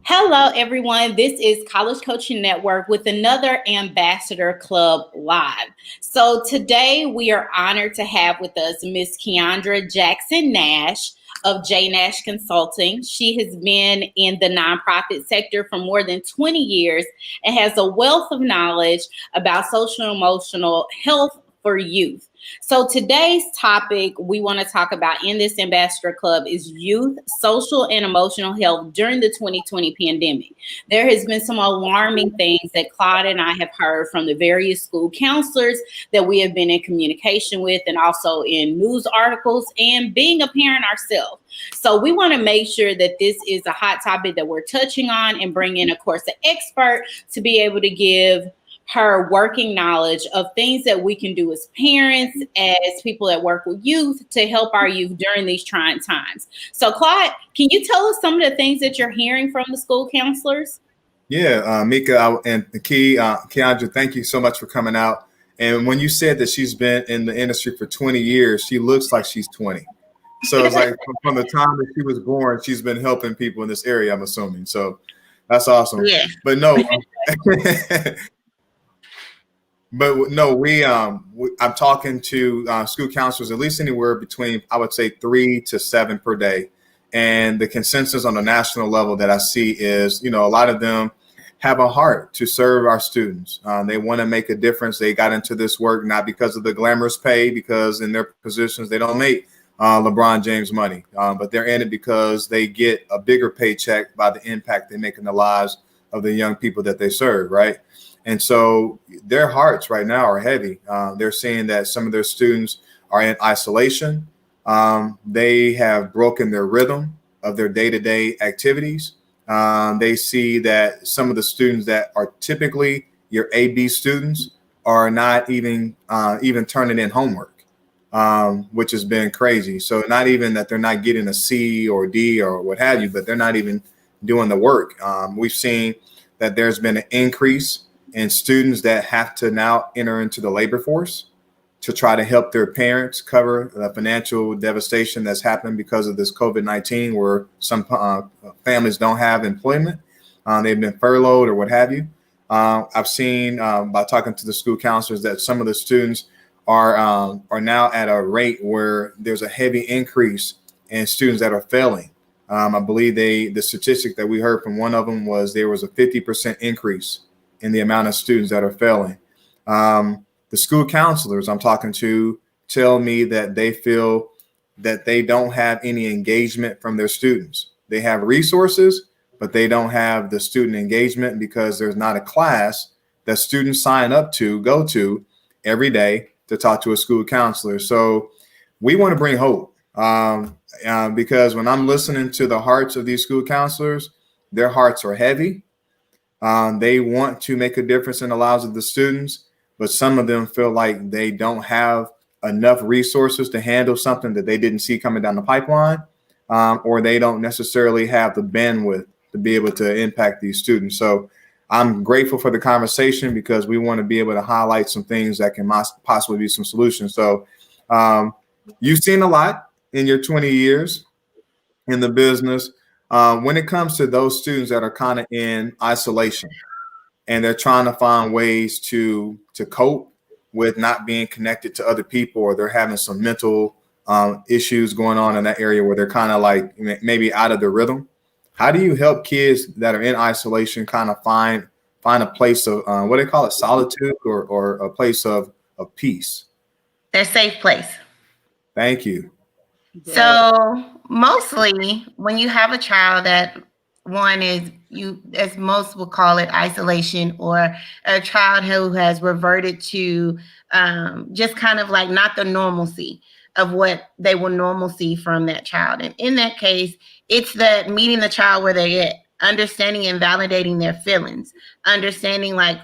Hello, everyone. This is College Coaching Network with another Ambassador Club Live. So today we are honored to have with us Miss Keandra Jackson Nash of J Nash Consulting. She has been in the nonprofit sector for more than 20 years and has a wealth of knowledge about social and emotional health for youth. So today's topic we want to talk about in this Ambassador Club is youth, social, and emotional health during the 2020 pandemic. There has been some alarming things that Claude and I have heard from the various school counselors that we have been in communication with, and also in news articles and being a parent ourselves. So we want to make sure that this is a hot topic that we're touching on and bring in, of course, an expert to be able to give her working knowledge of things that we can do as parents, as people that work with youth to help our youth during these trying times. So, Claude, can you tell us some of the things that you're hearing from the school counselors? Yeah, Mika and Keandra, thank you so much for coming out. And when you said that she's been in the industry for 20 years, she looks like she's 20. So it's like from the time that she was born, she's been helping people in this area, I'm assuming. So that's awesome. Yeah. But no, but no, I'm talking to school counselors at least anywhere between, I would say, 3 to 7 per day. And the consensus on the national level that I see is, a lot of them have a heart to serve our students. They want to make a difference. They got into this work not because of the glamorous pay, because in their positions they don't make LeBron James money, but they're in it because they get a bigger paycheck by the impact they make in the lives of the young people that they serve, right? And so their hearts right now are heavy. They're seeing that some of their students are in isolation. They have broken their rhythm of their day-to-day activities. They see that some of the students that are typically your AB students are not even turning in homework, which has been crazy. So not even that they're not getting a C or D or what have you, but they're not even doing the work. We've seen that there's been an increase in students that have to now enter into the labor force to try to help their parents cover the financial devastation that's happened because of this COVID-19, where some families don't have employment. They've been furloughed or what have you. I've seen by talking to the school counselors that some of the students are now at a rate where there's a heavy increase in students that are failing. I believe the statistic that we heard from one of them was there was a 50% increase in the amount of students that are failing. The school counselors I'm talking to tell me that they feel that they don't have any engagement from their students. They have resources, but they don't have the student engagement because there's not a class that students sign up to go to every day to talk to a school counselor. So we want to bring hope because when I'm listening to the hearts of these school counselors, their hearts are heavy. They want to make a difference in the lives of the students, but some of them feel like they don't have enough resources to handle something that they didn't see coming down the pipeline, or they don't necessarily have the bandwidth to be able to impact these students. So I'm grateful for the conversation because we want to be able to highlight some things that can possibly be some solutions. So you've seen a lot in your 20 years in the business. When it comes to those students that are kind of in isolation and they're trying to find ways to cope with not being connected to other people, or they're having some mental issues going on in that area where they're kind of like maybe out of their rhythm, how do you help kids that are in isolation kind of find a place of what they call it, solitude, or a place of peace? Their safe place. Thank you. So mostly when you have a child that one is, you, as most will call it, isolation, or a child who has reverted to just kind of like not the normalcy of what they will normal see from that child. And in that case, it's that meeting the child where they're at, understanding and validating their feelings, understanding, like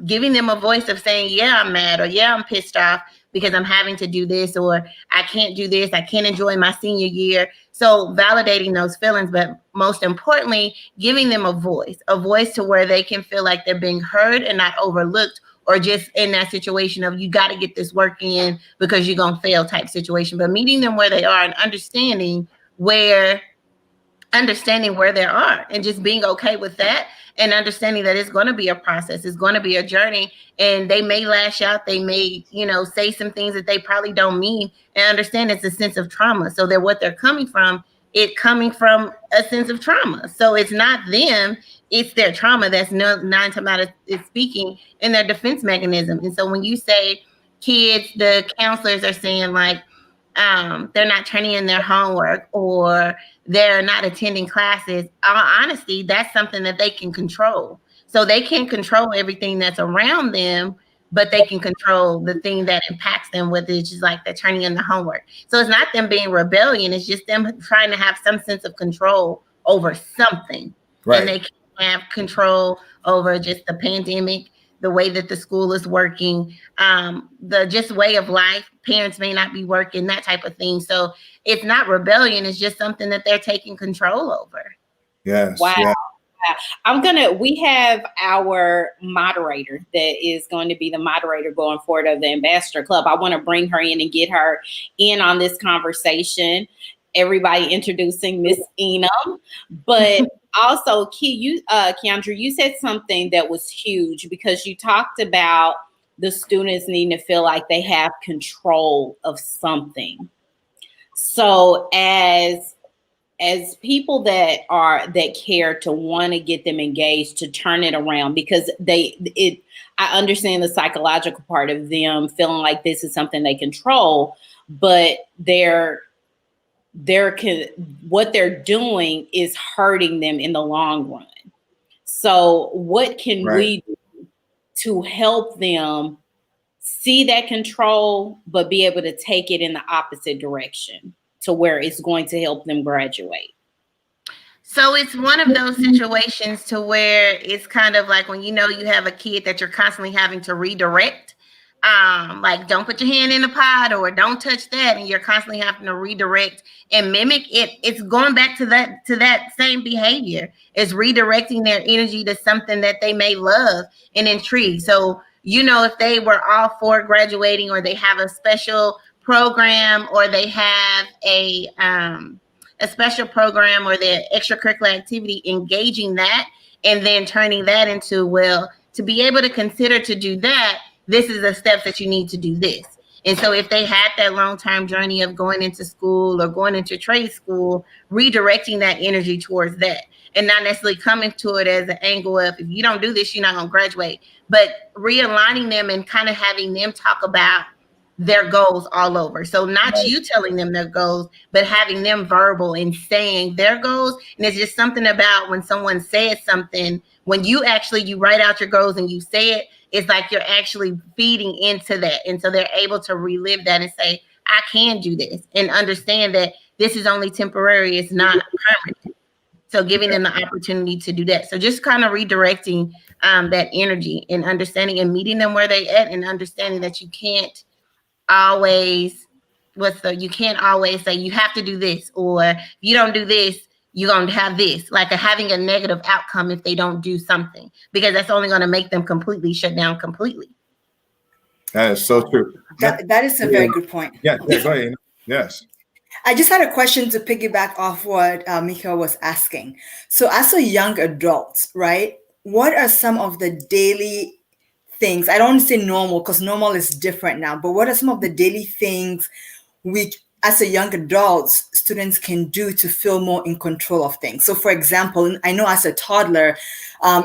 giving them a voice of saying, yeah, I'm mad, or yeah, I'm pissed off because I'm having to do this, or I can't do this, I can't enjoy my senior year. So validating those feelings, but most importantly, giving them a voice to where they can feel like they're being heard and not overlooked, or just in that situation of you got to get this work in because you're going to fail type situation. But meeting them where they are and understanding where understanding where they are and just being okay with that, and understanding that it's going to be a process, it's going to be a journey, and they may lash out, they may, say some things that they probably don't mean, and understand it's a sense of trauma. So that what they're coming from a sense of trauma. So it's not them, it's their trauma that's nine times out of speaking in their defense mechanism. And so when you say kids, the counselors are saying like, they're not turning in their homework or they're not attending classes, honestly, that's something that they can control. So they can't control everything that's around them, but they can control the thing that impacts them, whether it's just like they're turning in the homework. So it's not them being rebellion, it's just them trying to have some sense of control over something. Right. And they can't have control over just the pandemic, the way that the school is working, the just way of life. Parents may not be working, that type of thing. So it's not rebellion. It's just something that they're taking control over. Yes. Wow. Yeah. We have our moderator that is going to be the moderator going forward of the Ambassador Club. I want to bring her in and get her in on this conversation. Everybody introducing Miss Enum, but also Keandra, you said something that was huge because you talked about the students needing to feel like they have control of something. So as people that care to want to get them engaged, to turn it around, because I understand the psychological part of them feeling like this is something they control, but what they're doing is hurting them in the long run. So what can we do to help them see that control, but be able to take it in the opposite direction to where it's going to help them graduate? So it's one of those situations to where it's kind of like when you have a kid that you're constantly having to redirect. Like don't put your hand in the pot or don't touch that, and you're constantly having to redirect and mimic it. It's going back to that same behavior. It's redirecting their energy to something that they may love and intrigue. So if they were all for graduating, or they have a special program, or they have a special program, or their extracurricular activity, engaging that and then turning that into, well, to be able to consider to do that, this is the steps that you need to do this. And so if they had that long-term journey of going into school or going into trade school, redirecting that energy towards that, and not necessarily coming to it as an angle of, if you don't do this, you're not going to graduate, but realigning them and kind of having them talk about their goals all over. So not you telling them their goals, but having them verbal and saying their goals. And it's just something about when someone says something, when you write out your goals and you say it, it's like you're actually feeding into that. And so they're able to relive that and say, I can do this, and understand that this is only temporary. It's not permanent. So giving them the opportunity to do that. So just kind of redirecting that energy and understanding and meeting them where they at, and understanding that you can't always say you have to do this, or if you don't do this, you're going to have this, like having a negative outcome if they don't do something, because that's only going to make them completely shut down completely. That is so true. That is a very good point. Yeah, go ahead. Yes. I just had a question to piggyback off what Michael was asking. So as a young adult, right, what are some of the daily things? I don't want to say normal, because normal is different now, but what are some of the daily things we, as a young adult, students can do to feel more in control of things? So for example, I know as a toddler,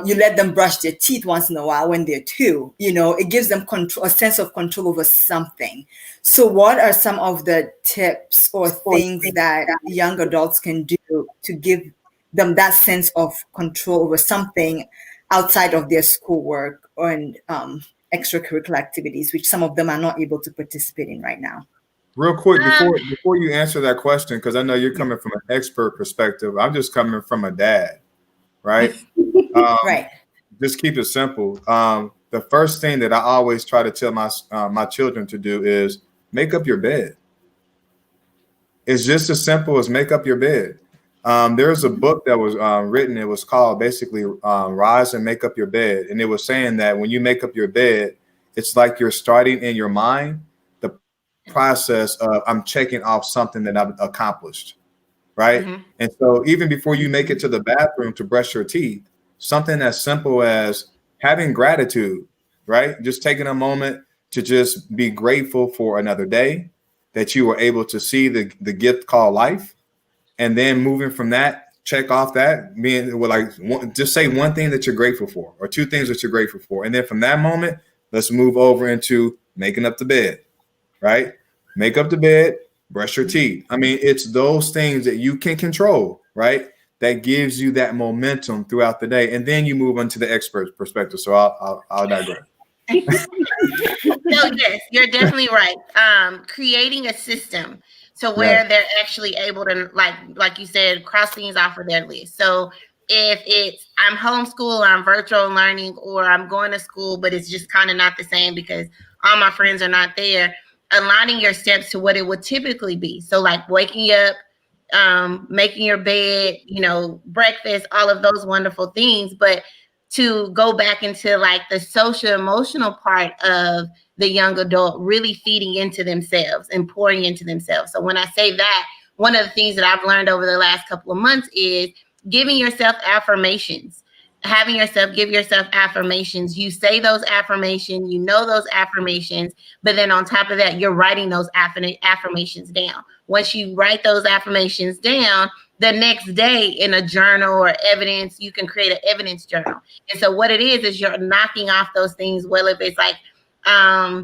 you let them brush their teeth once in a while when they're 2, it gives them a sense of control over something. So what are some of the tips or things that young adults can do to give them that sense of control over something outside of their schoolwork and extracurricular activities, which some of them are not able to participate in right now? Real quick, before you answer that question, because I know you're coming from an expert perspective, I'm just coming from a dad, right? Right. Just keep it simple. The first thing that I always try to tell my children to do is make up your bed. It's just as simple as make up your bed. There's a book that was written. It was called basically Rise and Make Up Your Bed. And it was saying that when you make up your bed, it's like you're starting in your mind the process of I'm checking off something that I've accomplished, right? Mhm. And so even before you make it to the bathroom to brush your teeth, something as simple as having gratitude, right? Just taking a moment to just be grateful for another day, that you were able to see the gift called life. And then moving from that, check off that, being well, like just say one thing that you're grateful for or two things that you're grateful for. And then from that moment, let's move over into making up the bed, right? Make up the bed, brush your teeth. I mean, it's those things that you can control, right? That gives you that momentum throughout the day. And then you move on to the expert perspective. So I'll digress. No, yes, you're definitely right. Creating a system so where they're actually able to, like you said, cross things off of their list. So if it's I'm homeschool or I'm virtual learning or I'm going to school, but it's just kind of not the same because all my friends are not there, aligning your steps to what it would typically be. So like waking up, making your bed, breakfast, all of those wonderful things, but to go back into like the social emotional part of the young adult, really feeding into themselves and pouring into themselves. So when I say that, one of the things that I've learned over the last couple of months is giving yourself affirmations, having yourself give yourself affirmations. You say those affirmations, those affirmations, but then on top of that, you're writing those affirmations down. Once you write those affirmations down, the next day in a journal or evidence, you can create an evidence journal. And so what it is you're knocking off those things. Well, if it's like, I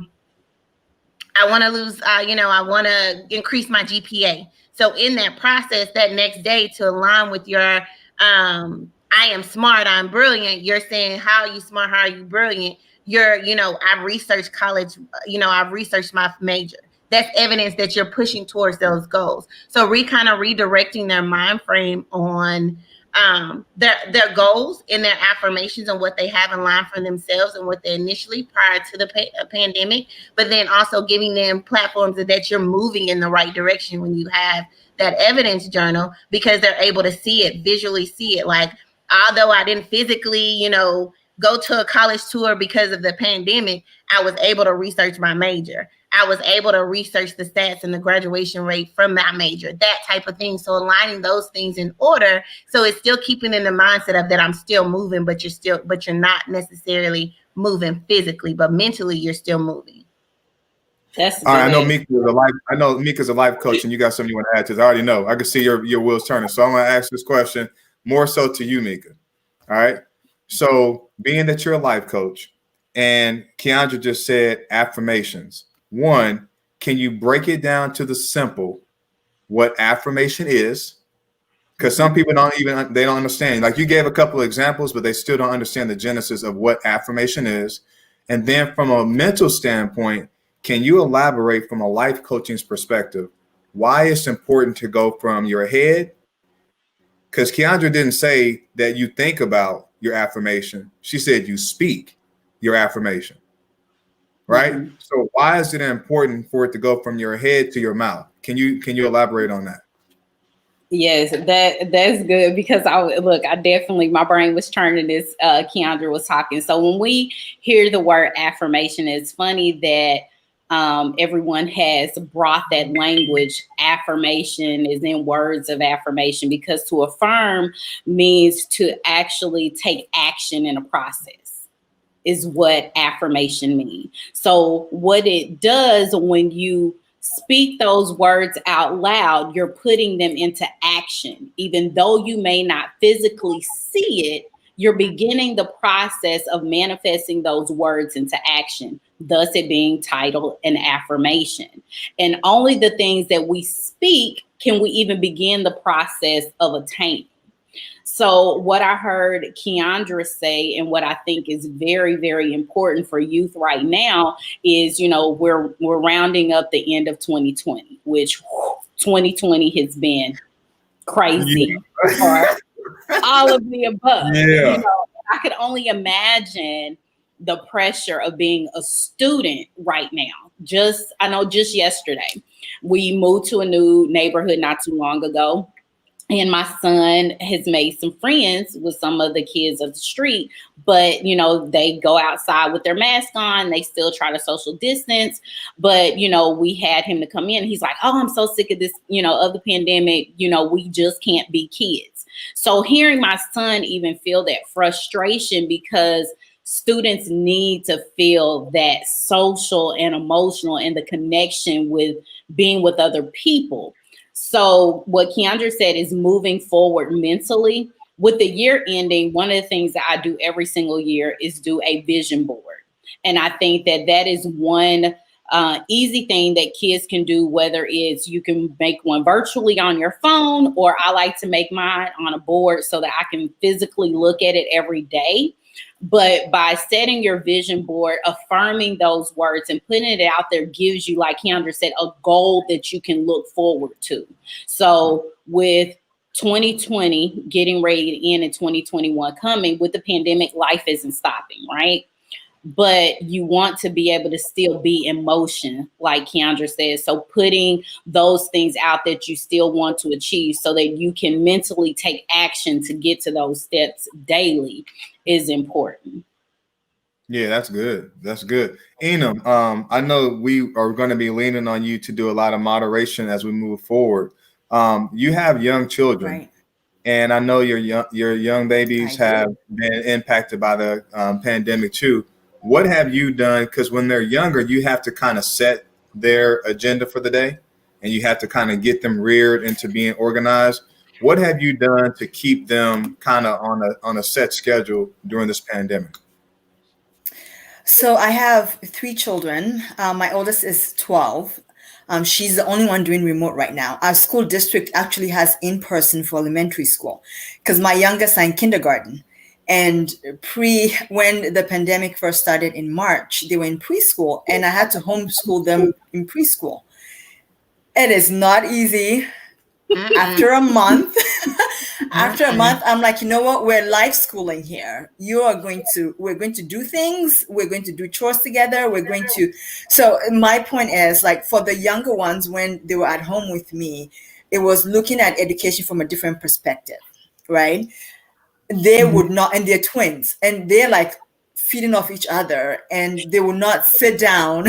want to lose, I want to increase my GPA. So in that process, that next day to align with your, I am smart, I'm brilliant. You're saying, how are you smart? How are you brilliant? I've researched college, I've researched my major. That's evidence that you're pushing towards those goals. So kind of redirecting their mind frame on their goals and their affirmations and what they have in line for themselves and what they initially prior to the pandemic, but then also giving them platforms that you're moving in the right direction when you have that evidence journal, because they're able to see it, visually see it. Like, although I didn't physically, go to a college tour because of the pandemic, I was able to research my major. I was able to research the stats and the graduation rate from that major, that type of thing. So aligning those things in order. So it's still keeping in the mindset of that I'm still moving, but you're not necessarily moving physically, but mentally you're still moving. That's all right. I know Mika's a life coach, and you got something you want to add to this. I already know. I can see your wheels turning. So I'm going to ask this question more so to you, Mika. All right. So being that you're a life coach, and Keandra just said affirmations. One, can you break it down to the simple, what affirmation is? Because some people don't understand. Like, you gave a couple of examples, but they still don't understand the genesis of what affirmation is. And then from a mental standpoint, can you elaborate from a life coaching's perspective why it's important to go from your head? Because Keandra didn't say that you think about your affirmation. She said you speak your affirmation. Right? Mm-hmm. So why is it important for it to go from your head to your mouth? Can you elaborate on that? Yes, that's good, because I definitely, my brain was turning as Keandra was talking. So when we hear the word affirmation, it's funny that everyone has brought that language. Affirmation is in words of affirmation, because to affirm means to actually take action in a process, is what affirmation means. So what it does when you speak those words out loud, you're putting them into action. Even though you may not physically see it, you're beginning the process of manifesting those words into action, thus it being titled an affirmation. And only the things that we speak can we even begin the process of attaining. So what I heard Keandra say, and what I think is very, very important for youth right now is, we're rounding up the end of 2020, which 2020 has been crazy for all of the above. Yeah. I could only imagine the pressure of being a student right now. I know just yesterday, we moved to a new neighborhood not too long ago. And my son has made some friends with some of the kids of the street, but they go outside with their mask on. They still try to social distance. But we had him to come in. He's like, "Oh, I'm so sick of this, of the pandemic. We just can't be kids." So hearing my son even feel that frustration, because students need to feel that social and emotional and the connection with being with other people. So what Keandra said is moving forward mentally. With the year ending, one of the things that I do every single year is do a vision board. And I think that is one easy thing that kids can do, whether it's you can make one virtually on your phone, or I like to make mine on a board so that I can physically look at it every day. But by setting your vision board, affirming those words and putting it out there gives you, like Keandra said, a goal that you can look forward to. So with 2020 getting ready to end and 2021 coming, with the pandemic, life isn't stopping, right? But you want to be able to still be in motion, like Keandra says. So putting those things out that you still want to achieve so that you can mentally take action to get to those steps daily is important. Yeah, that's good. That's good. Enum, I know we are going to be leaning on you to do a lot of moderation as we move forward. You have young children, Right. and I know your young babies have been impacted by the pandemic too. What have you done? Because when they're younger, you have to kind of set their agenda for the day, and you have to kind of get them reared into being organized. What have you done to keep them kind of on a set schedule during this pandemic? So I have 3 children. My oldest is 12. She's the only one doing remote right now. Our school district actually has in-person for elementary school because my youngest are in kindergarten. And when the pandemic first started in March, they were in preschool, and I had to homeschool them in preschool. It is not easy. After a month, I'm like, you know what? We're life schooling here. We're going to do things. We're going to do chores together. So my point is, like, for the younger ones, when they were at home with me, it was looking at education from a different perspective, right? They would not, and they're twins, and they're like feeding off each other, and they will not sit down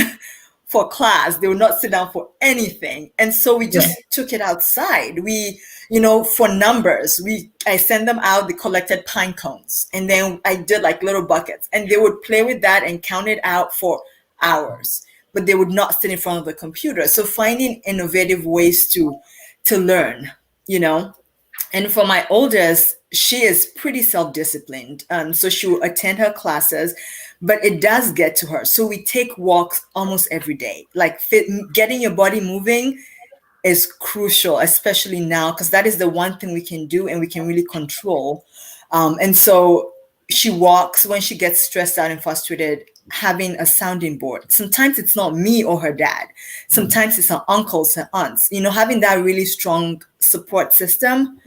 for class. They would not sit down for anything. And so we just took it outside. For numbers, I sent them out, they collected pine cones. And then I did like little buckets, and they would play with that and count it out for hours, but they would not sit in front of the computer. So finding innovative ways to learn, And for my oldest, she is pretty self-disciplined. So she will attend her classes, but it does get to her. So we take walks almost every day. Like getting your body moving is crucial, especially now, because that is the one thing we can do and we can really control. And so she walks when she gets stressed out and frustrated, having a sounding board. Sometimes it's not me or her dad. Sometimes it's her uncles and aunts. Having that really strong support system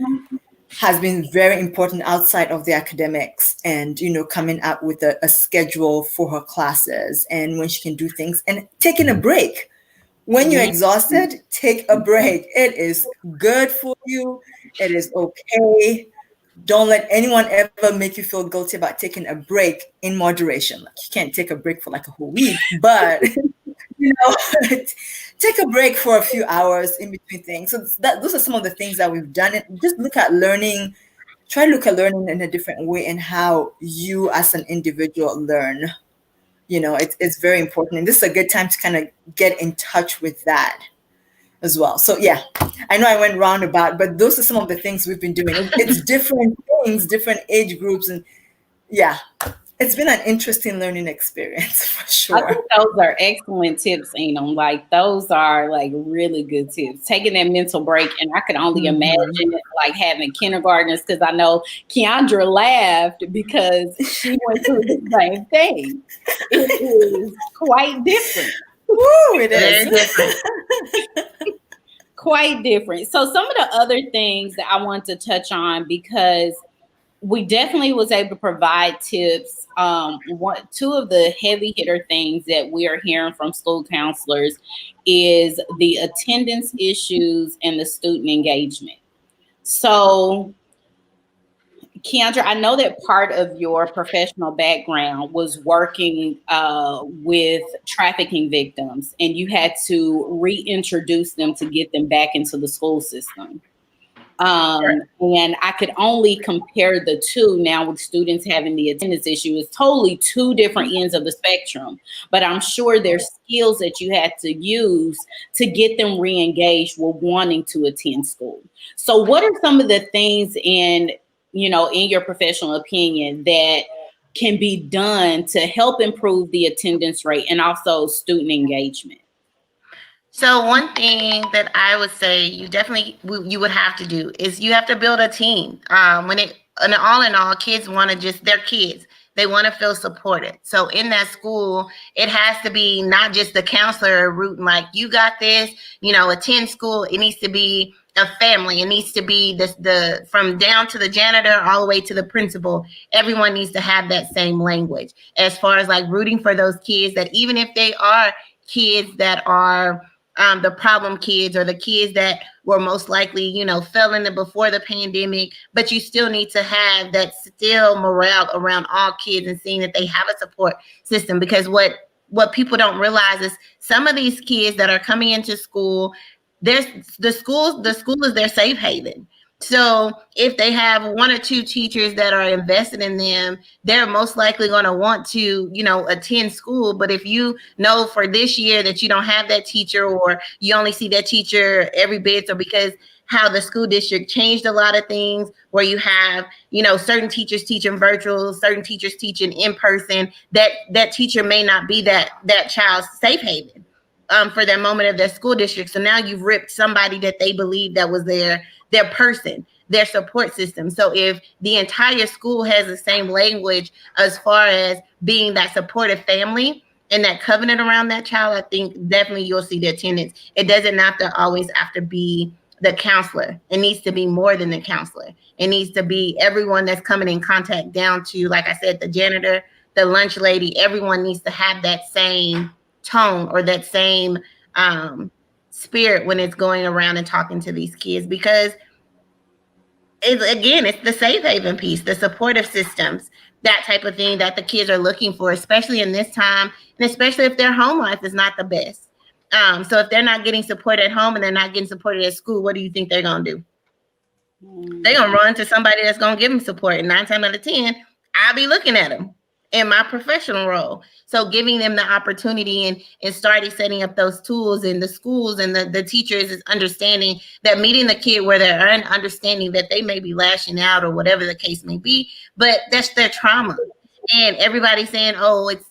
has been very important outside of the academics, and coming up with a schedule for her classes and when she can do things, and taking a break. When you're exhausted, take a break. It is good for you. It is okay. Don't let anyone ever make you feel guilty about taking a break in moderation. Like, you can't take a break for like a whole week, but take a break for a few hours in between things. So those are some of the things that we've done. Just try to look at learning in a different way, and how you as an individual learn. It's very important. And this is a good time to kind of get in touch with that as well. So yeah, I know I went roundabout, but those are some of the things we've been doing. It's different things, different age groups. And yeah, it's been an interesting learning experience for sure. I think those are excellent tips, Enum. Like, those are like really good tips. Taking that mental break, and I could only imagine it, like having kindergartners, because I know Keandra laughed because she went through the same thing. It is quite different. Woo, it is. Quite different. So some of the other things that I want to touch on, because we definitely was able to provide tips. Two of the heavy hitter things that we are hearing from school counselors is the attendance issues and the student engagement. So, Keandra, I know that part of your professional background was working with trafficking victims, and you had to reintroduce them to get them back into the school system. And I could only compare the two now with students having the attendance issue. It's totally two different ends of the spectrum, but I'm sure there's skills that you had to use to get them re-engaged with wanting to attend school. So what are some of the things in your professional opinion that can be done to help improve the attendance rate and also student engagement? So one thing that I would say you would have to do is you have to build a team. And all in all, kids want to they're kids. They want to feel supported. So in that school, it has to be not just the counselor rooting like, you got this, attend school. It needs to be a family. It needs to be the from down to the janitor all the way to the principal. Everyone needs to have that same language as far as like rooting for those kids, that even if they are kids that are the problem kids or the kids that were most likely, fell in it before the pandemic, but you still need to have that still morale around all kids and seeing that they have a support system. Because what people don't realize is some of these kids that are coming into school, the school is their safe haven. So if they have one or two teachers that are invested in them, they're most likely going to want to, attend school. But if you know for this year that you don't have that teacher, or you only see that teacher every bit, or because how the school district changed a lot of things where you have, certain teachers teaching virtual, certain teachers teaching in person, that teacher may not be that child's safe haven for that moment of their school district. So now you've ripped somebody that they believe that was their person, their support system. So if the entire school has the same language as far as being that supportive family and that covenant around that child, I think definitely you'll see the attendance. It doesn't always have to be the counselor. It needs to be more than the counselor. It needs to be everyone that's coming in contact down to, like I said, the janitor, the lunch lady. Everyone needs to have that same tone or that same spirit when it's going around and talking to these kids, because it's the safe haven piece, the supportive systems, that type of thing that the kids are looking for, especially in this time, and especially if their home life is not the best. So if they're not getting support at home and they're not getting supported at school, what do you think they're going to do? They're going to run to somebody that's going to give them support. And 9 times out of 10, I'll be looking at them in my professional role. So giving them the opportunity and starting setting up those tools in the schools, and the teachers is understanding that, meeting the kid where they're at, understanding that they may be lashing out or whatever the case may be, but that's their trauma. And everybody's saying, oh, it's,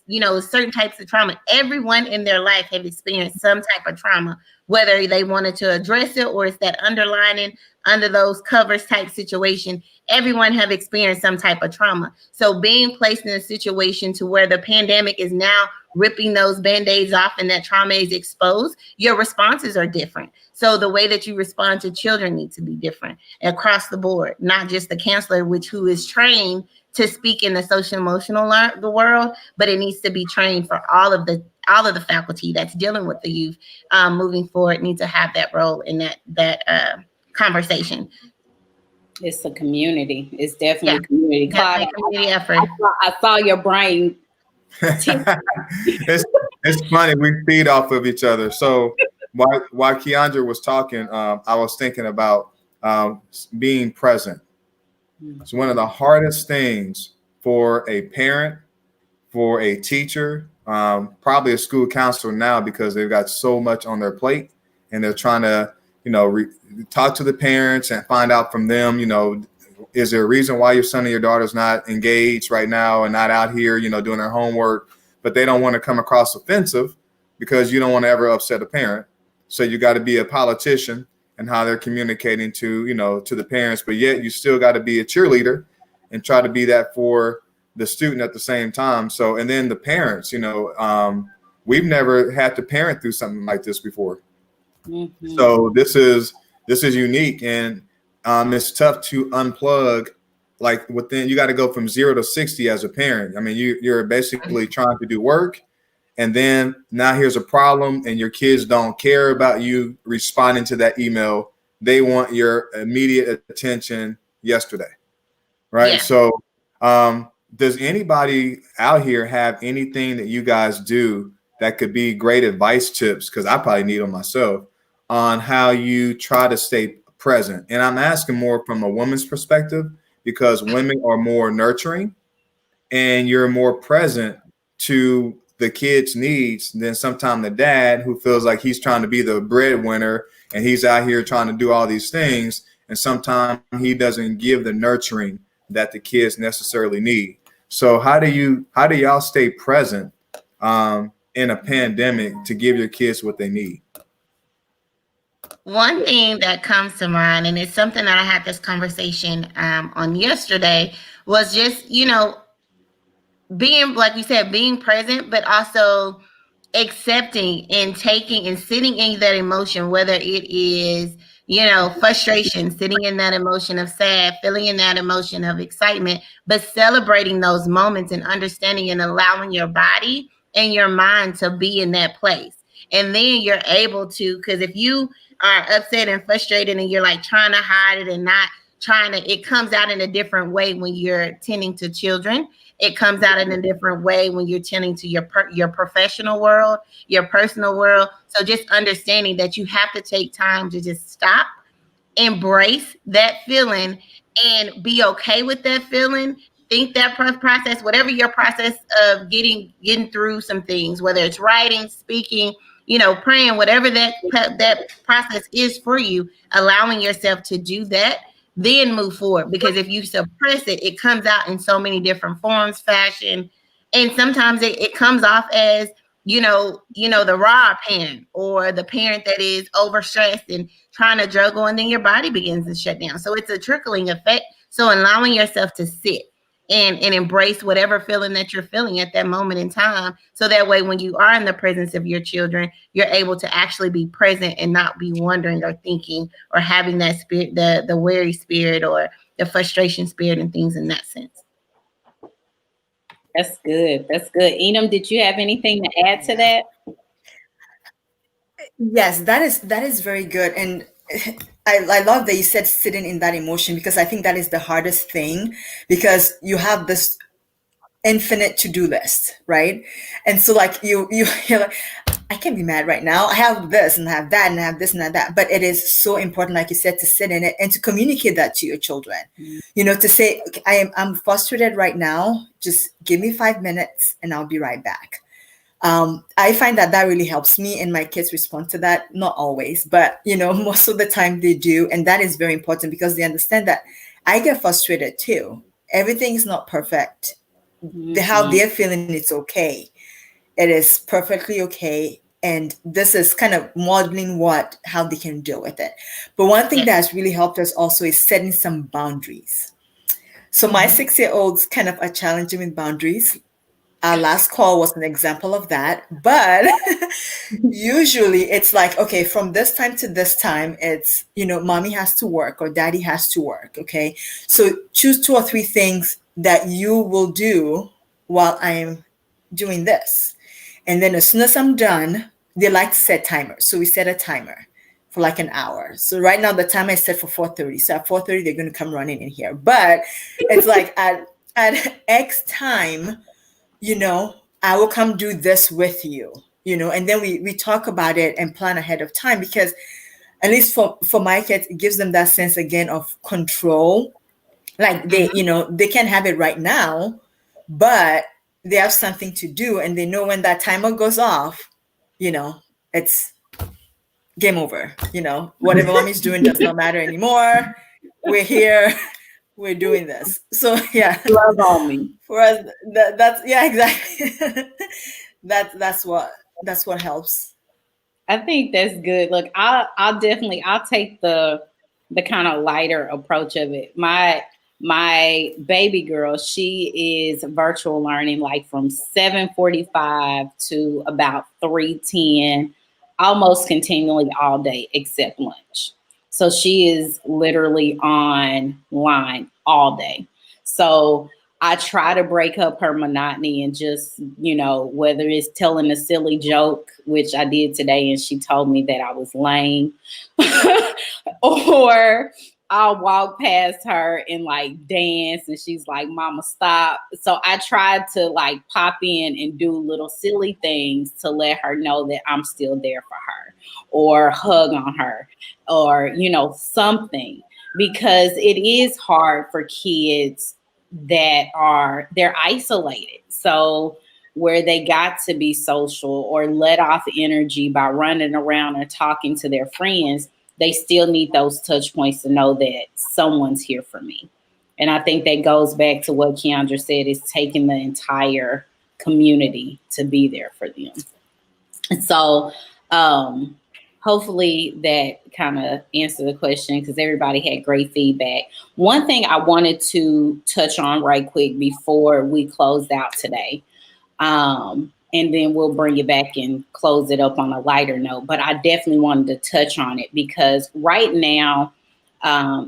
certain types of trauma. Everyone in their life have experienced some type of trauma, whether they wanted to address it or it's that underlining under those covers type situation. Everyone have experienced some type of trauma. So being placed in a situation to where the pandemic is now ripping those Band-Aids off and that trauma is exposed, your responses are different. So the way that you respond to children needs to be different across the board, not just the counselor, who is trained to speak in the social emotional the world, but it needs to be trained for all of the faculty that's dealing with the youth moving forward. Needs to have that role in that conversation. It's a community. It's definitely a community. Definitely a community effort. I saw your brain. It's funny. We feed off of each other. So while Keandra was talking, I was thinking about being present. It's one of the hardest things for a parent, for a teacher, probably a school counselor now, because they've got so much on their plate and they're trying to, talk to the parents and find out from them, is there a reason why your son or your daughter's not engaged right now and not out here, doing their homework? But they don't want to come across offensive because you don't want to ever upset a parent. So you got to be a politician and how they're communicating to, to the parents, but yet you still got to be a cheerleader and try to be that for the student at the same time. So, and then the parents, we've never had to parent through something like this before. Mm-hmm. So this is unique, and it's tough to unplug. Like you got to go from 0 to 60 as a parent. I mean, you're basically trying to do work, and then now here's a problem, and your kids don't care about you responding to that email they want your immediate attention yesterday, right? Yeah. So does anybody out here have anything that you guys do that could be great advice tips, because I probably need them myself, on how you try to stay present? And I'm asking more from a woman's perspective, because women are more nurturing and you're more present to the kids' needs than sometimes the dad, who feels like he's trying to be the breadwinner and he's out here trying to do all these things. And sometimes he doesn't give the nurturing that the kids necessarily need. So how do y'all stay present in a pandemic to give your kids what they need? One thing that comes to mind, and it's something that I had this conversation on yesterday, was just, being, like you said, being present, but also accepting and taking and sitting in that emotion, whether it is, frustration, sitting in that emotion of sad, feeling in that emotion of excitement, but celebrating those moments and understanding and allowing your body and your mind to be in that place. And then you're able to, because if you are upset and frustrated and you're like trying to hide it and not trying to, it comes out in a different way when you're tending to children. It comes out in a different way when you're tending to your professional world, your personal world. So just understanding that you have to take time to just stop, embrace that feeling, and be okay with that feeling. Think that process, whatever your process of getting through some things, whether it's writing, speaking, praying, whatever that process is for you, allowing yourself to do that, then move forward. Because if you suppress it, it comes out in so many different forms, fashion, and sometimes it comes off as, the raw parent, or the parent that is overstressed and trying to juggle, and then your body begins to shut down. So it's a trickling effect. So allowing yourself to sit and embrace whatever feeling that you're feeling at that moment in time. So that way, when you are in the presence of your children, you're able to actually be present and not be wondering or thinking or having that spirit, the weary spirit or the frustration spirit and things in that sense. That's good. That's good. Enam, did you have anything to add to that? Yes, that is very good. And I love that you said sitting in that emotion, because I think that is the hardest thing, because you have this infinite to-do list, right? And so like you're like, I can't be mad right now. I have this and I have that and I have this and that. But it is so important, like you said, to sit in it and to communicate that to your children. To say, okay, I'm frustrated right now. Just give me 5 minutes and I'll be right back. I find that really helps me, and my kids respond to that. Not always, but most of the time they do. And that is very important, because they understand that I get frustrated too. Everything is not perfect. How they're feeling, it's okay. It is perfectly okay. And this is kind of modeling how they can deal with it. But one thing that has really helped us also is setting some boundaries. So my 6-year-olds kind of are challenging with boundaries. Our last call was an example of that. But usually it's like, okay, from this time to this time, it's, mommy has to work or daddy has to work. Okay. So choose 2 or 3 things that you will do while I'm doing this. And then as soon as I'm done, they like to set timers. So we set a timer for like an hour. So right now the timer is set for 4:30. So at 4:30, they're going to come running in here. But it's like at X time, I will come do this with you, and then we talk about it and plan ahead of time, because at least for my kids, it gives them that sense again of control. Like they can't have it right now, but they have something to do, and they know when that timer goes off, it's game over. Whatever mommy's doing does not matter anymore. We're here. We're doing this. So yeah, Love on me. For us, that's exactly. that's what helps. I think that's good. Look, I'll take the kind of lighter approach of it. My baby girl, she is virtual learning, like from 7:45 to about 3:10, almost continually all day except lunch. So she is literally online all day. So I try to break up her monotony and just, whether it's telling a silly joke, which I did today, and she told me that I was lame, or I'll walk past her and like dance and she's like, Mama, stop. So I tried to like pop in and do little silly things to let her know that I'm still there for her, or hug on her, or, something, because it is hard for kids they're isolated. So where they got to be social or let off energy by running around and talking to their friends, they still need those touch points to know that someone's here for me. And I think that goes back to what Keandra said, is taking the entire community to be there for them. And so hopefully that kind of answered the question, because everybody had great feedback. One thing I wanted to touch on right quick before we closed out today, and then we'll bring it back and close it up on a lighter note, but I definitely wanted to touch on it because right now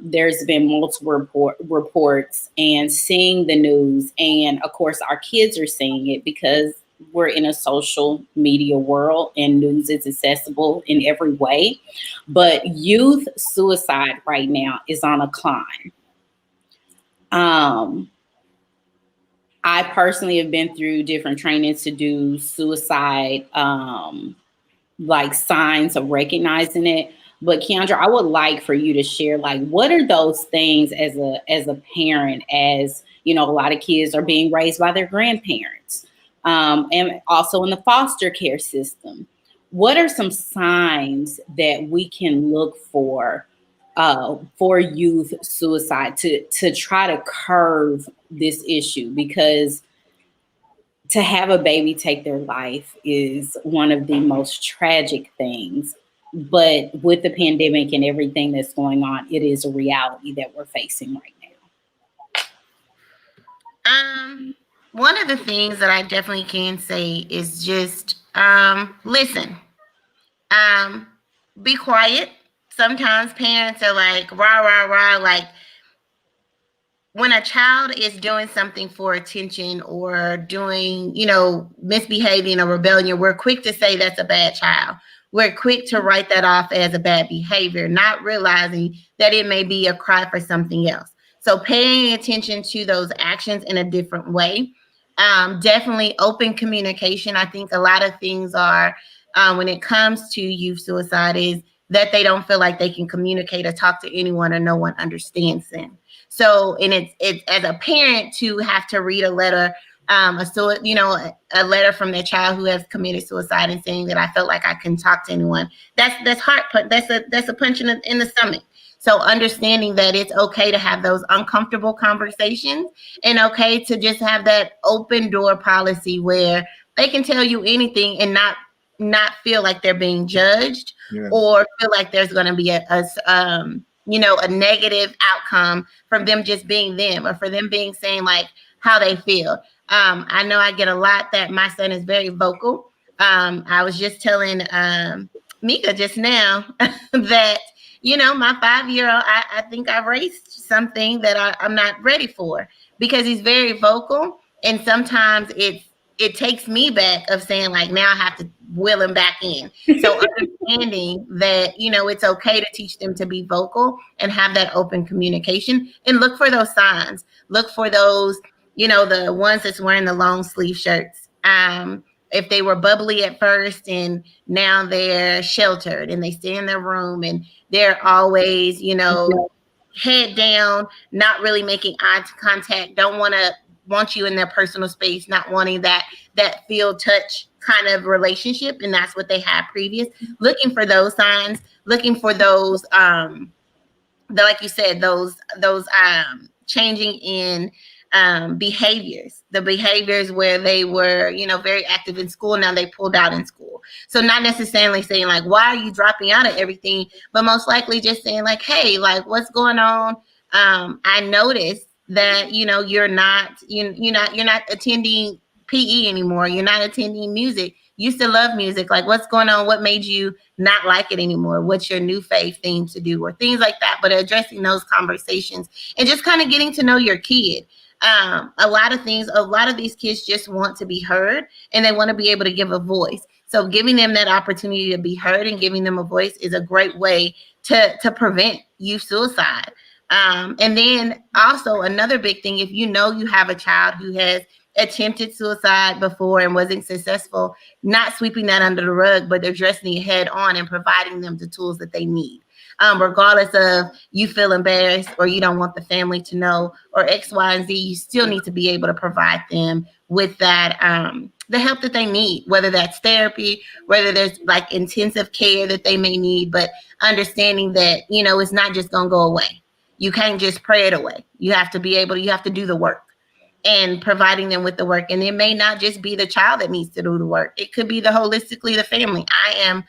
there's been multiple reports and seeing the news, and of course our kids are seeing it because we're in a social media world and news is accessible in every way. But youth suicide right now is on a climb. I personally have been through different trainings to do suicide, like signs of recognizing it. But Keandra, I would like for you to share, like, what are those things as a parent, as a lot of kids are being raised by their grandparents. And also in the foster care system. What are some signs that we can look for youth suicide to try to curb this issue? Because to have a baby take their life is one of the most tragic things. But with the pandemic and everything that's going on, it is a reality that we're facing right now. One of the things that I definitely can say is just listen. Be quiet. Sometimes parents are like, rah, rah, rah. Like when a child is doing something for attention or doing, misbehaving or rebellion, we're quick to say that's a bad child. We're quick to write that off as a bad behavior, not realizing that it may be a cry for something else. So paying attention to those actions in a different way. Definitely open communication. I think a lot of things are, when it comes to youth suicide, is that they don't feel like they can communicate or talk to anyone or no one understands them. So, and it's as a parent to have to read a letter, a letter from their child who has committed suicide and saying that I felt like I couldn't talk to anyone. That's heart punch. That's a punch in the stomach. So understanding that it's okay to have those uncomfortable conversations and okay to just have that open door policy where they can tell you anything and not feel like they're being judged or feel like there's going to be a negative outcome from them just being them or for them being saying like how they feel. I know I get a lot that my son is very vocal. I was just telling Mika just now that my 5-year-old, I think I raised something that I'm not ready for because he's very vocal. And sometimes it takes me back of saying like, now I have to will him back in. So understanding that, it's okay to teach them to be vocal and have that open communication and look for those signs. Look for those, the ones that's wearing the long sleeve shirts. If they were bubbly at first and now they're sheltered and they stay in their room and they're always, head down, not really making eye contact, don't want you in their personal space, not wanting that feel touch kind of relationship. And that's what they had previous. Looking for those signs, looking for those, like you said, those changing in behaviors, the behaviors where they were, very active in school. Now they pulled out in school. So not necessarily saying like, why are you dropping out of everything? But most likely just saying like, hey, like what's going on? I noticed that, you're not attending PE anymore. You're not attending music. You used to love music. Like what's going on? What made you not like it anymore? What's your new fave thing to do or things like that? But addressing those conversations and just kind of getting to know your kid. A lot of these kids just want to be heard, and they want to be able to give a voice. So giving them that opportunity to be heard and giving them a voice is a great way to prevent youth suicide. And then also another big thing, if you know you have a child who has attempted suicide before and wasn't successful, not sweeping that under the rug, but addressing it head on and providing them the tools that they need. Regardless of you feel embarrassed or you don't want the family to know or X, Y, and Z, you still need to be able to provide them with that, the help that they need, whether that's therapy, whether there's like intensive care that they may need, but understanding that, you know, it's not just going to go away. You can't just pray it away. You have to do the work, and providing them with the work. And it may not just be the child that needs to do the work. It could be the family. I am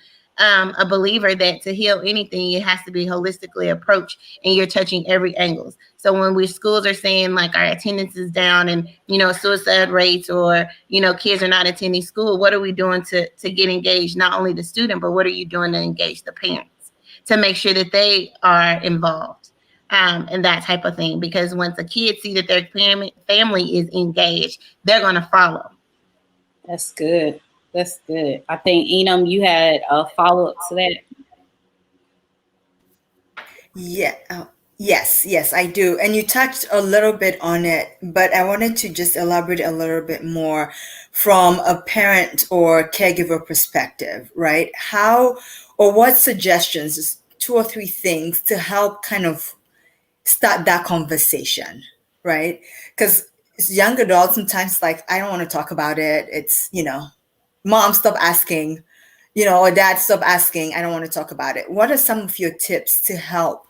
a believer that to heal anything, it has to be holistically approached, and you're touching every angle. So when schools are saying like our attendance is down and, you know, suicide rates, or, you know, kids are not attending school, what are we doing to get engaged? Not only the student, but what are you doing to engage the parents to make sure that they are involved? And that type of thing, because once a kid see that their family is engaged, they're going to follow. That's good. That's good. I think, Enam, you had a follow-up to that. Yeah. Yes, I do. And you touched a little bit on it, but I wanted to just elaborate a little bit more from a parent or caregiver perspective, right? How or what suggestions, just 2 or 3 things to help kind of start that conversation, right? Because young adults sometimes like, I don't want to talk about it. It's, you know, mom, stop asking, you know, or dad, stop asking. I don't want to talk about it. What are some of your tips to help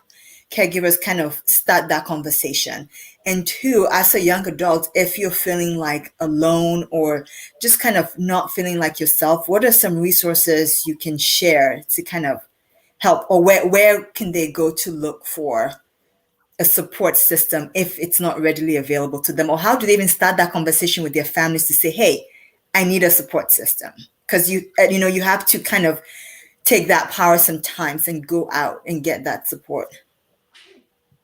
caregivers kind of start that conversation? And 2, as a young adult, if you're feeling like alone or just kind of not feeling like yourself, what are some resources you can share to kind of help, or where can they go to look for a support system if it's not readily available to them? Or how do they even start that conversation with their families to say, hey, I need a support system? Because you have to kind of take that power sometimes and go out and get that support.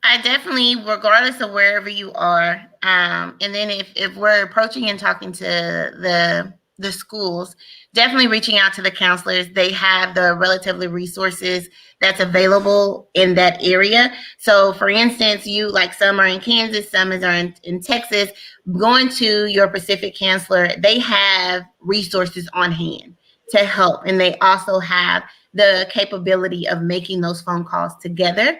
I definitely, regardless of wherever you are, and then if we're approaching and talking to the schools, definitely reaching out to the counselors. They have the relatively resources that's available in that area. So for instance, some are in Kansas, some are in Texas, going to your Pacific counselor, they have resources on hand to help. And they also have the capability of making those phone calls together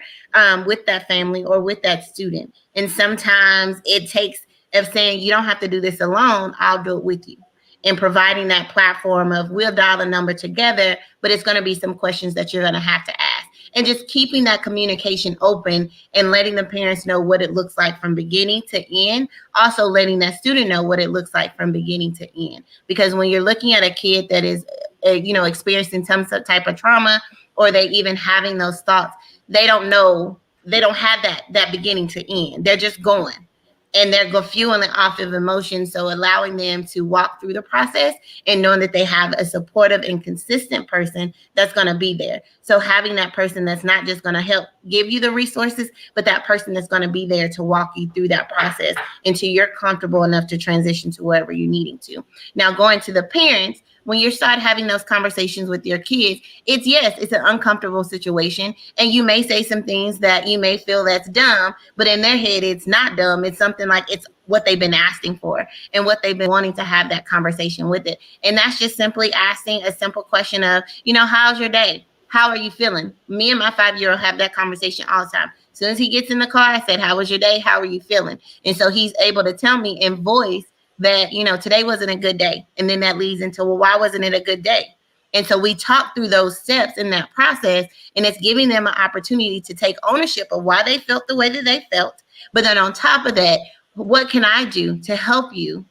with that family or with that student. And sometimes it takes of saying, you don't have to do this alone, I'll do it with you. And providing that platform of we'll dial the number together, but it's going to be some questions that you're going to have to ask. And just keeping that communication open and letting the parents know what it looks like from beginning to end. Also letting that student know what it looks like from beginning to end. Because when you're looking at a kid that is, experiencing some type of trauma, or they even having those thoughts, they don't have that beginning to end. They're just going. And they're fueling off of emotions. So allowing them to walk through the process and knowing that they have a supportive and consistent person that's going to be there. So having that person that's not just going to help give you the resources, but that person that's going to be there to walk you through that process until you're comfortable enough to transition to wherever you're needing to. Now, going to the parents, when you start having those conversations with your kids, it's an uncomfortable situation. And you may say some things that you may feel that's dumb, but in their head, it's not dumb. It's something like it's what they've been asking for and what they've been wanting to have that conversation with it. And that's just simply asking a simple question of, how's your day? How are you feeling? Me and my 5-year-old have that conversation all the time. As soon as he gets in the car, I said, how was your day? How are you feeling? And so he's able to tell me in voice that, today wasn't a good day. And then that leads into, well, why wasn't it a good day? And so we talk through those steps in that process, and it's giving them an opportunity to take ownership of why they felt the way that they felt. But then on top of that, what can I do to help you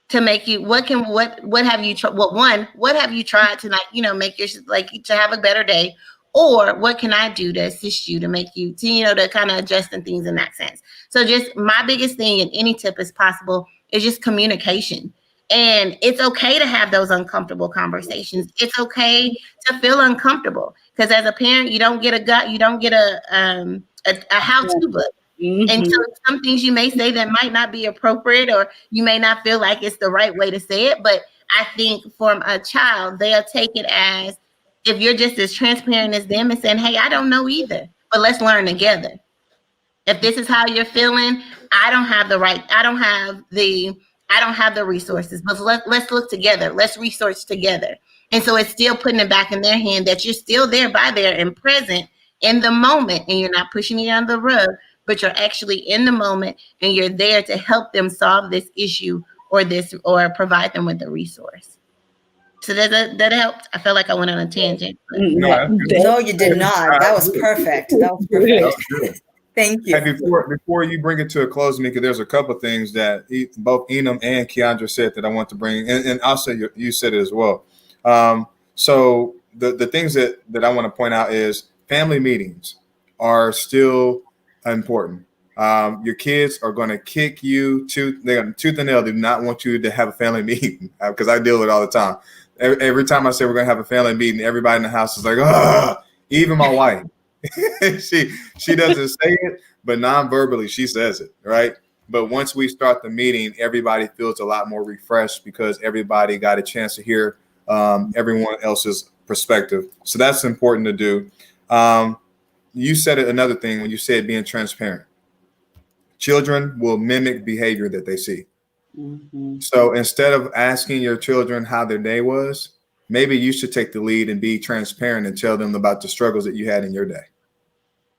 to make you, what have you tried to make your, to have a better day? Or what can I do to assist you to make you, to kind of adjust and things in that sense. So just my biggest thing in any tip is possible is just communication. And it's okay to have those uncomfortable conversations. It's okay to feel uncomfortable, because as a parent, you don't get a how-to book. And so some things you may say that might not be appropriate, or you may not feel like it's the right way to say it. But I think from a child, they'll take it as, if you're just as transparent as them and saying, hey, I don't know either, but let's learn together. If this is how you're feeling, I don't have the resources, but let's look together. Let's research together. And so it's still putting it back in their hand that you're still there and present in the moment, and you're not pushing it under the rug, but you're actually in the moment and you're there to help them solve this issue or provide them with a resource. So that helped. I felt like I went on a tangent. No, you did not. That was perfect. That was perfect. Thank you. Hey, before you bring it to a close, Mika, there's a couple of things that both Enum and Keandra said that I want to bring, and I'll say you said it as well. So the things that I want to point out is family meetings are still important. Your kids are going to kick you they're going to tooth and nail. They do not want you to have a family meeting, because I deal with it all the time. Every time I say we're going to have a family meeting, everybody in the house is like, oh, even my wife. she doesn't say it, but non-verbally she says it, right? But once we start the meeting, everybody feels a lot more refreshed because everybody got a chance to hear everyone else's perspective. So that's important to do. You said another thing when you said being transparent. Children will mimic behavior that they see. Mm-hmm. So instead of asking your children how their day was, maybe you should take the lead and be transparent and tell them about the struggles that you had in your day.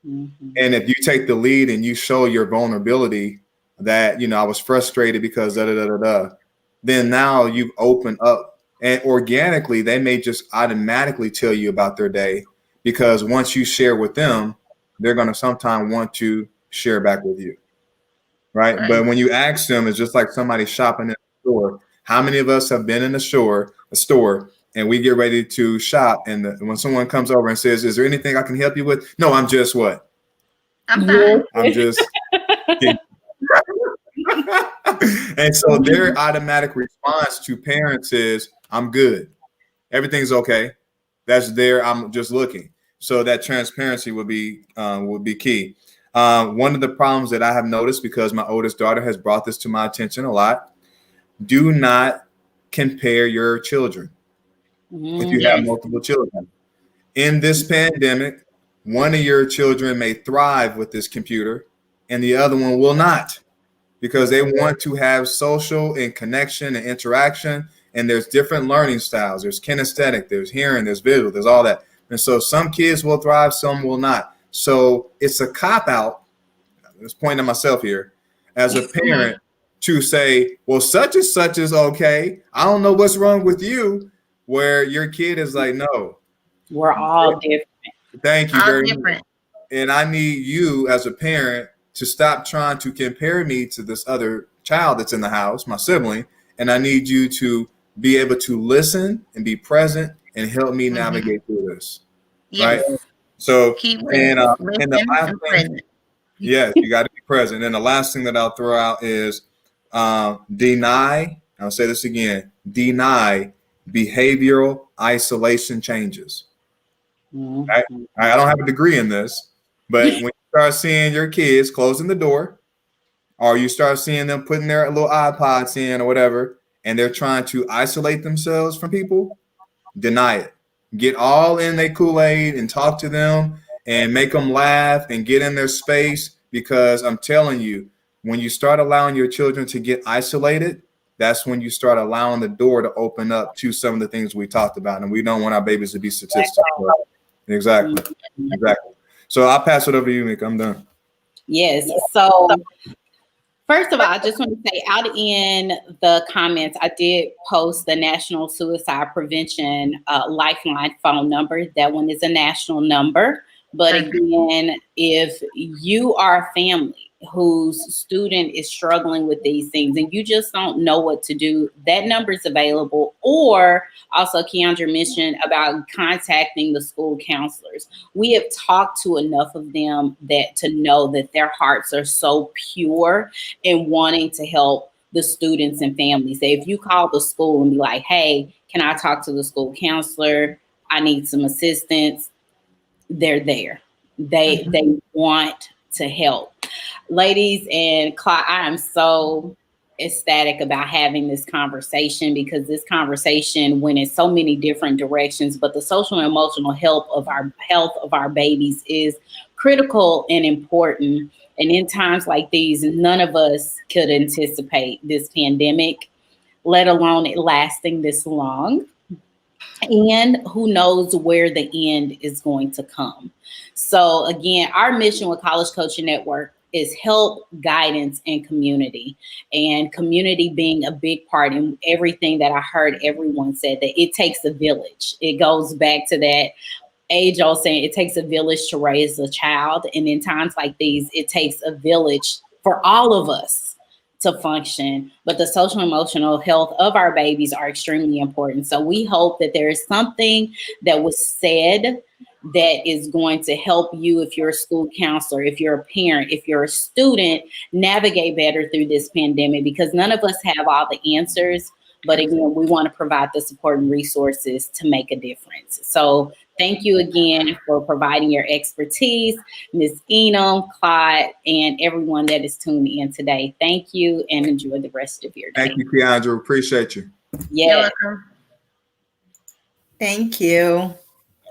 Mm-hmm. And if you take the lead and you show your vulnerability that, I was frustrated because then now you've opened up, and organically they may just automatically tell you about their day, because once you share with them, they're going to sometime want to share back with you. Right. But when you ask them, it's just like somebody shopping in a store. How many of us have been in a store, and we get ready to shop, and when someone comes over and says, is there anything I can help you with? No, I'm just what? I'm fine. I'm just And so their automatic response to parents is, I'm good. Everything's okay. That's there. I'm just looking. So that transparency would be key. One of the problems that I have noticed, because my oldest daughter has brought this to my attention a lot, do not compare your children. If you have multiple children. In this pandemic, one of your children may thrive with this computer and the other one will not, because they want to have social and connection and interaction. And there's different learning styles. There's kinesthetic, there's hearing, there's visual, there's all that. And so some kids will thrive, some will not. So it's a cop-out, I'm just pointing at myself here, as a parent to say, well, such and such is okay. I don't know what's wrong with you, where your kid is like, no. We're all different. Thank you very much. And I need you as a parent to stop trying to compare me to this other child that's in the house, my sibling, and I need you to be able to listen and be present and help me navigate through this. Yes. Right? So, and the last thing, yes, you got to be present. And the last thing that I'll throw out is deny, I'll say this again, deny behavioral isolation changes. Mm-hmm. Right? I don't have a degree in this, but when you start seeing your kids closing the door, or you start seeing them putting their little iPods in or whatever, and they're trying to isolate themselves from people, deny it. Get all in their Kool-Aid and talk to them and make them laugh and get in their space, because I'm telling you, when you start allowing your children to get isolated, that's when you start allowing the door to open up to some of the things we talked about. And we don't want our babies to be statistical. Exactly. So I'll pass it over to you, Mika. I'm done. Yes. So first of all, I just want to say, out in the comments, I did post the National Suicide Prevention Lifeline phone number. That one is a national number. But again, if you are a family whose student is struggling with these things and you just don't know what to do, that number is available. Or also, Keandra mentioned about contacting the school counselors. We have talked to enough of them to know that their hearts are so pure in wanting to help the students and families. That if you call the school and be like, hey, can I talk to the school counselor? I need some assistance. They're there. They want to help. ladies and Clyde, I am so ecstatic about having this conversation, because this conversation went in so many different directions, but the social and emotional health of our babies is critical and important. And in times like these, none of us could anticipate this pandemic, let alone it lasting this long. And who knows where the end is going to come. So again, our mission with College Coaching Network is help, guidance, and community. And community being a big part in everything that I heard everyone said, that it takes a village. It goes back to that age-old saying, it takes a village to raise a child. And in times like these, it takes a village for all of us to function. But the social and emotional health of our babies are extremely important. So we hope that there is something that was said that is going to help you, if you're a school counselor, if you're a parent, if you're a student, navigate better through this pandemic, because none of us have all the answers. But again, we want to provide the support and resources to make a difference. So thank you again for providing your expertise, Ms. Enum, Clyde, and everyone that is tuning in today. Thank you, and enjoy the rest of your day. Thank you, Keandra. Appreciate you. Yeah. You're welcome. Thank you.